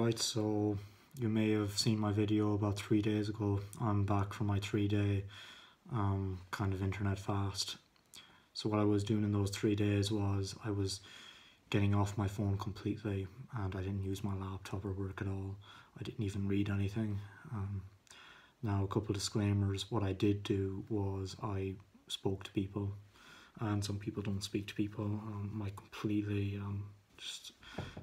Alright, so you may have seen my video about 3 days ago. I'm back from my 3-day kind of internet fast. So what I was doing in those 3 days was I was getting off my phone completely, and I didn't use my laptop or work at all. I didn't even read anything. Now, a couple disclaimers. What I did do was I spoke to people, and some people don't speak to people. I completely just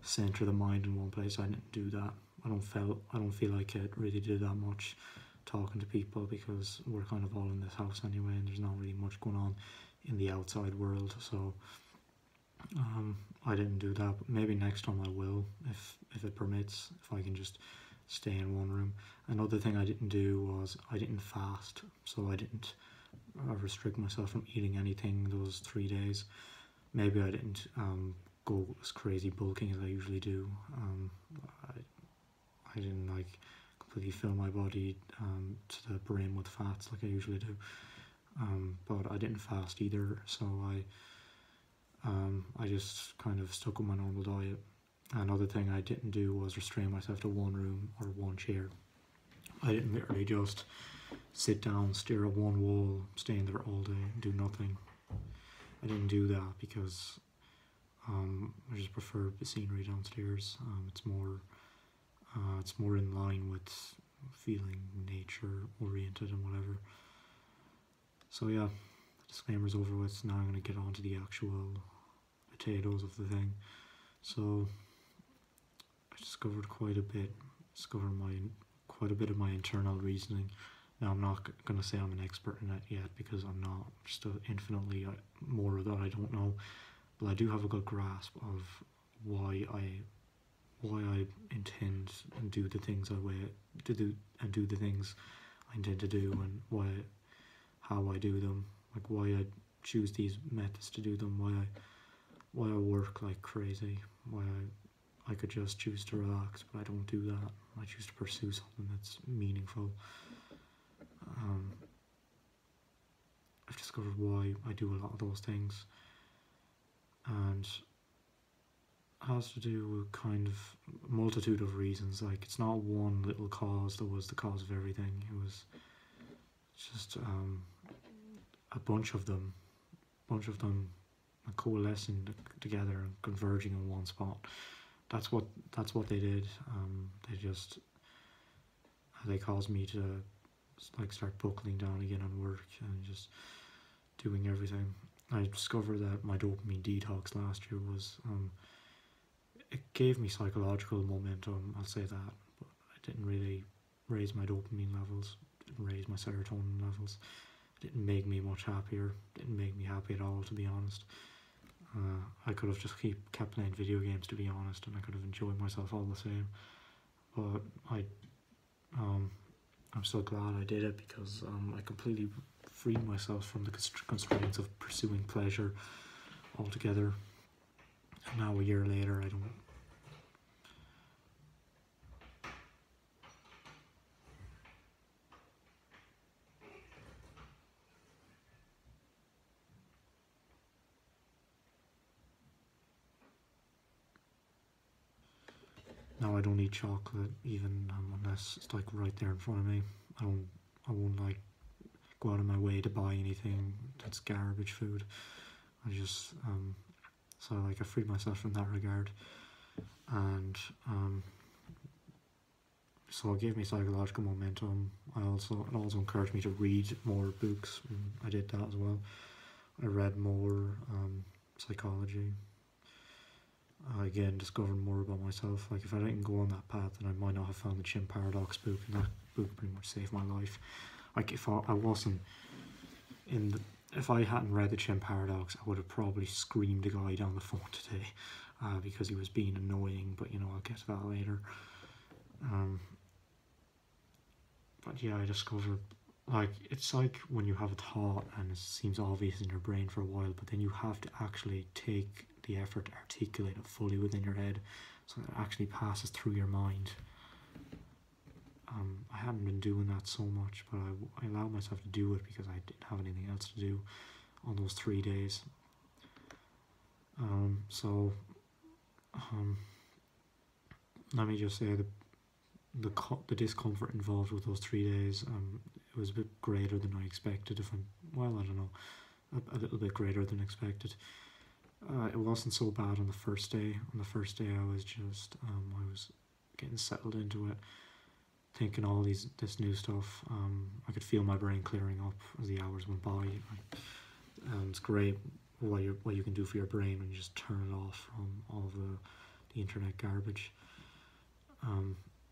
center the mind in one place. I didn't do that. I don't feel like it really did that much talking to people, because we're kind of all in this house anyway, and there's not really much going on in the outside world. So I didn't do that, but maybe next time I will, if it permits, if I can just stay in one room. Another thing I didn't do was I didn't fast, so I didn't restrict myself from eating anything those 3 days. Maybe I didn't go as crazy bulking as I usually do. I didn't like completely fill my body to the brim with fats like I usually do. But I didn't fast either, so I just kind of stuck with my normal diet. Another thing I didn't do was restrain myself to one room or one chair. I didn't literally just sit down, stare at one wall, stay in there all day, do nothing. I didn't do that because I just prefer the scenery downstairs. It's more in line with feeling nature oriented and whatever. So yeah, the disclaimer's over with. Now I'm going to get on to the actual potatoes of the thing. So I discovered quite a bit of my internal reasoning. Now, I'm not going to say I'm an expert in it yet, because I'm not. Just infinitely more that I don't know, but I do have a good grasp of why I intend and do the things do the things I intend to do, and how I do them, like why I choose these methods to do them, why I work like crazy, why I could just choose to relax, but I don't do that. I choose to pursue something that's meaningful. I've discovered why I do a lot of those things, and it has to do with kind of a multitude of reasons. Like, it's not one little cause that was the cause of everything. It was just a bunch of them coalescing together and converging in one spot. That's what they did. They caused me to like start buckling down again on work and just doing everything. I discovered that my dopamine detox last year was it gave me psychological momentum, I'll say that, but it didn't really raise my dopamine levels, didn't raise my serotonin levels, didn't make me much happier, didn't make me happy at all, to be honest. I could have just kept playing video games, to be honest, and I could have enjoyed myself all the same. But I'm so glad I did it, because I completely freed myself from the constraints of pursuing pleasure altogether. And now, a year later, I don't. Now I don't eat chocolate, even unless it's like right there in front of me. I won't like go out of my way to buy anything that's garbage food. I just so like I freed myself from that regard, and so it gave me psychological momentum. It also encouraged me to read more books. I did that as well. I read more psychology. Again, discovering more about myself. Like, if I didn't go on that path, then I might not have found the Chimp Paradox book, and that book pretty much saved my life. Like, if I hadn't read the Chimp Paradox, I would have probably screamed a guy down the phone today, because he was being annoying. But you know, I'll get to that later. But yeah, I discovered, like, it's like when you have a thought and it seems obvious in your brain for a while, but then you have to actually take the effort to articulate it fully within your head, so that it actually passes through your mind. I hadn't been doing that so much, but I allowed myself to do it because I didn't have anything else to do on those 3 days. let me just say the discomfort involved with those 3 days, it was a bit greater than I expected. I don't know, a little bit greater than expected. It wasn't so bad on the first day. On the first day, I was just I was getting settled into it, thinking all this new stuff. I could feel my brain clearing up as the hours went by. It's great what you can do for your brain when you just turn it off from all the internet garbage.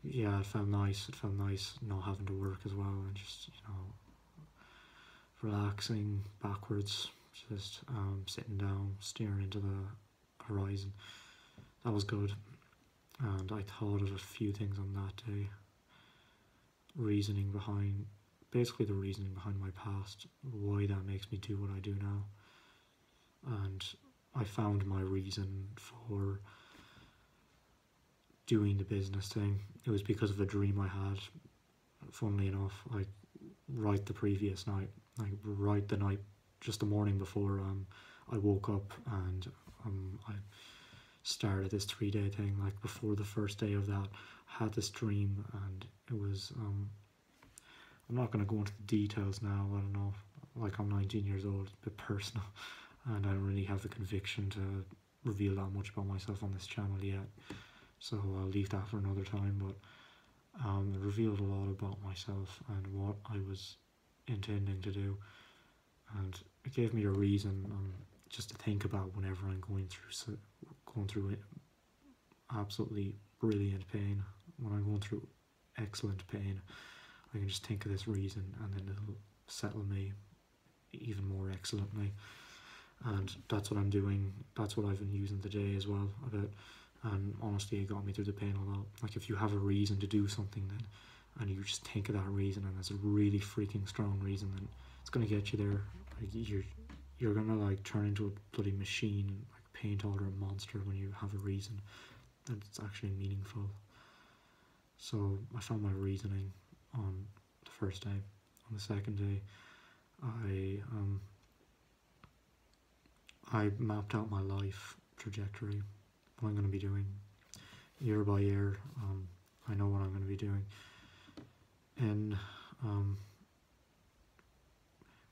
Yeah, it felt nice. It felt nice not having to work as well, and just relaxing backwards, just sitting down, staring into the horizon. That was good, and I thought of a few things on that day. Basically the reasoning behind my past, why that makes me do what I do now, and I found my reason for doing the business thing. It was because of a dream I had, funnily enough, like right the previous night, just the morning before I woke up, and I started this 3-day thing. Like before the first day of that, I had this dream, and it was I'm not going to go into the details now. I don't know, like I'm 19 years old, it's a bit personal, and I don't really have the conviction to reveal that much about myself on this channel yet, so I'll leave that for another time. But it revealed a lot about myself and what I was intending to do, and it gave me a reason just to think about whenever I'm going through absolutely brilliant pain. When I'm going through excellent pain, I can just think of this reason, and then it'll settle me even more excellently. And that's what I'm doing. That's what I've been using today as well a bit. And honestly, it got me through the pain a lot. Like if you have a reason to do something, then, and you just think of that reason, and it's a really freaking strong reason, then it's gonna get you there. Like you're gonna like turn into a bloody machine, like paint or a monster when you have a reason, and it's actually meaningful. So I found my reasoning on the first day. On the second day, I mapped out my life trajectory, what I'm going to be doing year by year. I know what I'm going to be doing, and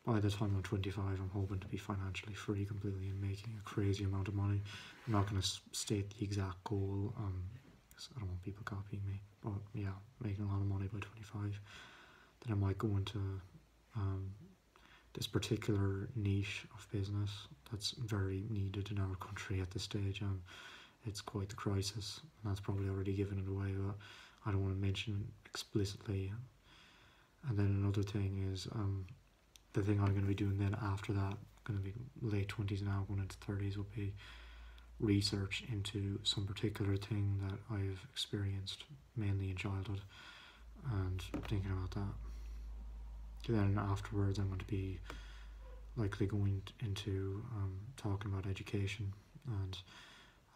by the time I'm 25, I'm hoping to be financially free completely and making a crazy amount of money. I'm not going to state the exact goal, because I don't want people copying me, but yeah, making a lot of money by 25. Then I might go into this particular niche of business that's very needed in our country at this stage. It's quite the crisis, and that's probably already given it away, but I don't want to mention it explicitly. And then another thing is the thing I'm going to be doing then after that, going to be late 20s now, going into 30s, will be research into some particular thing that I've experienced mainly in childhood, and thinking about that. Then afterwards, I'm going to be likely going into talking about education and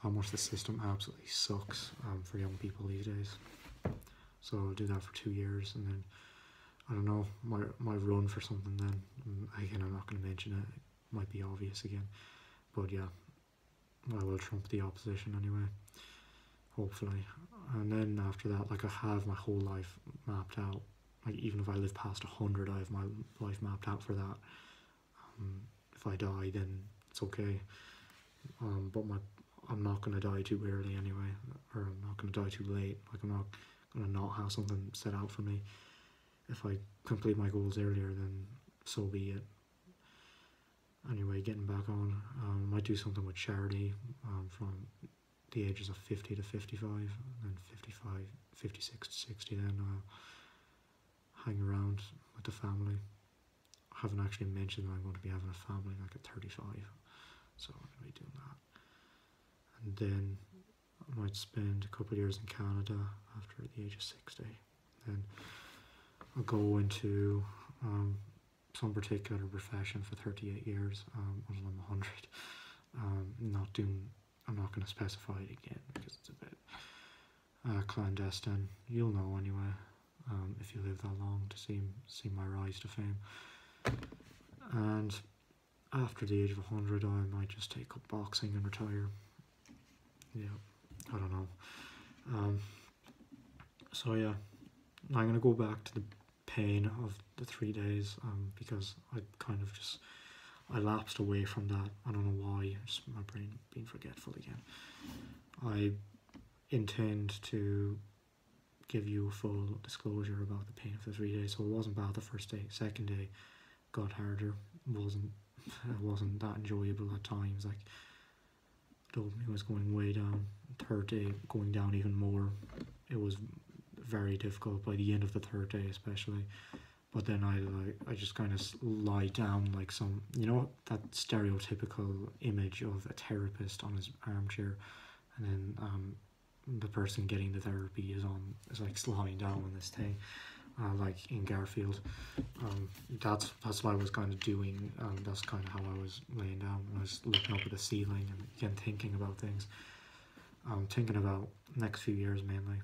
how much the system absolutely sucks for young people these days. So I'll do that for 2 years, and then I don't know, might run for something then. Again, I'm not going to mention it. It might be obvious again, but yeah, I will trump the opposition anyway, hopefully. And then after that, like I have my whole life mapped out. Like even if I live past 100, I have my life mapped out for that. If I die, then it's okay. But I'm not going to die too early anyway, or I'm not going to die too late. Like I'm not going to not have something set out for me. If I complete my goals earlier, then so be it. Anyway, getting back on, I might do something with charity from the ages of 50 to 55, and then 56 to 60, then hang around with the family. I haven't actually mentioned that I'm going to be having a family like at 35, so I'm going to be doing that. And then I might spend a couple of years in Canada after the age of 60. Then I'll go into some particular profession for 38 years until I'm 100. I'm not going to specify it again because it's a bit clandestine. You'll know anyway. If you live that long to see my rise to fame. And after the age of 100, I might just take up boxing and retire. Yeah, I don't know. So yeah, I'm gonna go back to the pain of the 3 days because I kind of just I lapsed away from that. I don't know why. Just my brain being forgetful again. I intend to give you a full disclosure about the pain of the 3 days. So it wasn't bad the first day. Second day got harder. It wasn't that enjoyable at times. Like dopamine was going way down. Third day going down even more. It was very difficult by the end of the third day, especially. But then I just kind of lie down like some, you know, that stereotypical image of a therapist on his armchair, and then the person getting the therapy is like lying down on this thing, like in Garfield. That's what I was kind of doing. That's kind of how I was laying down. I was looking up at the ceiling and again thinking about things. Thinking about next few years mainly.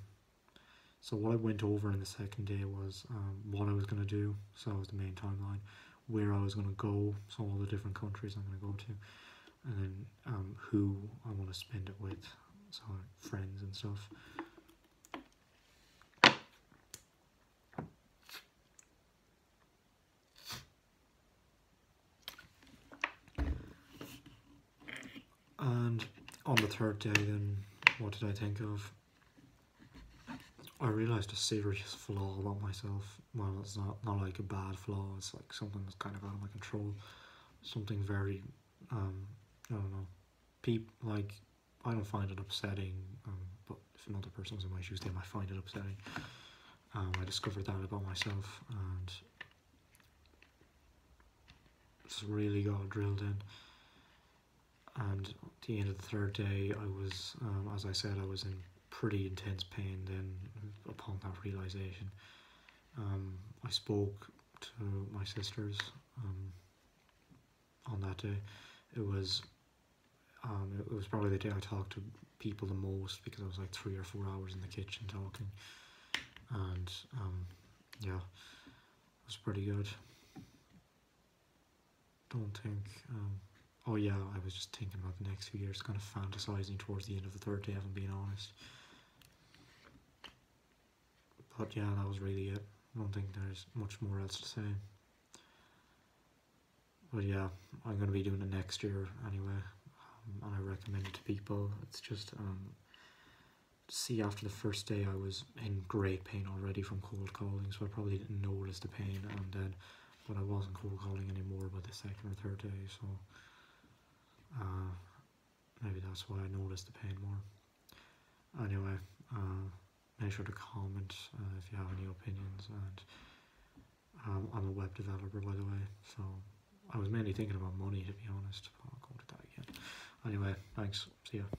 So what I went over in the second day was what I was going to do, so that was the main timeline, where I was going to go, so all the different countries I'm going to go to, and then who I want to spend it with, so friends and stuff. And on the third day then, what did I think of? I realised a serious flaw about myself. Well, it's not like a bad flaw, it's like something that's kind of out of my control. Something very, I don't know, like, I don't find it upsetting, but if another person was in my shoes, they might find it upsetting. I discovered that about myself, and it's really got drilled in. And at the end of the third day, I was, as I said, I was in pretty intense pain then upon that realisation. I spoke to my sisters on that day. It was probably the day I talked to people the most, because I was like 3 or 4 hours in the kitchen talking, and yeah, it was pretty good. Don't think oh yeah, I was just thinking about the next few years, kind of fantasizing towards the end of the third day, if I'm being honest. But yeah, that was really it. I don't think there's much more else to say. But yeah, I'm going to be doing it next year anyway, and I recommend it to people. It's just, see, after the first day I was in great pain already from cold calling, so I probably didn't notice the pain, and then, but I wasn't cold calling anymore by the second or third day, so maybe that's why I noticed the pain more. Anyway, make sure to comment if you have any opinions, and I'm a web developer, by the way, so I was mainly thinking about money, to be honest, but I'll go to that again. Anyway, thanks, see ya.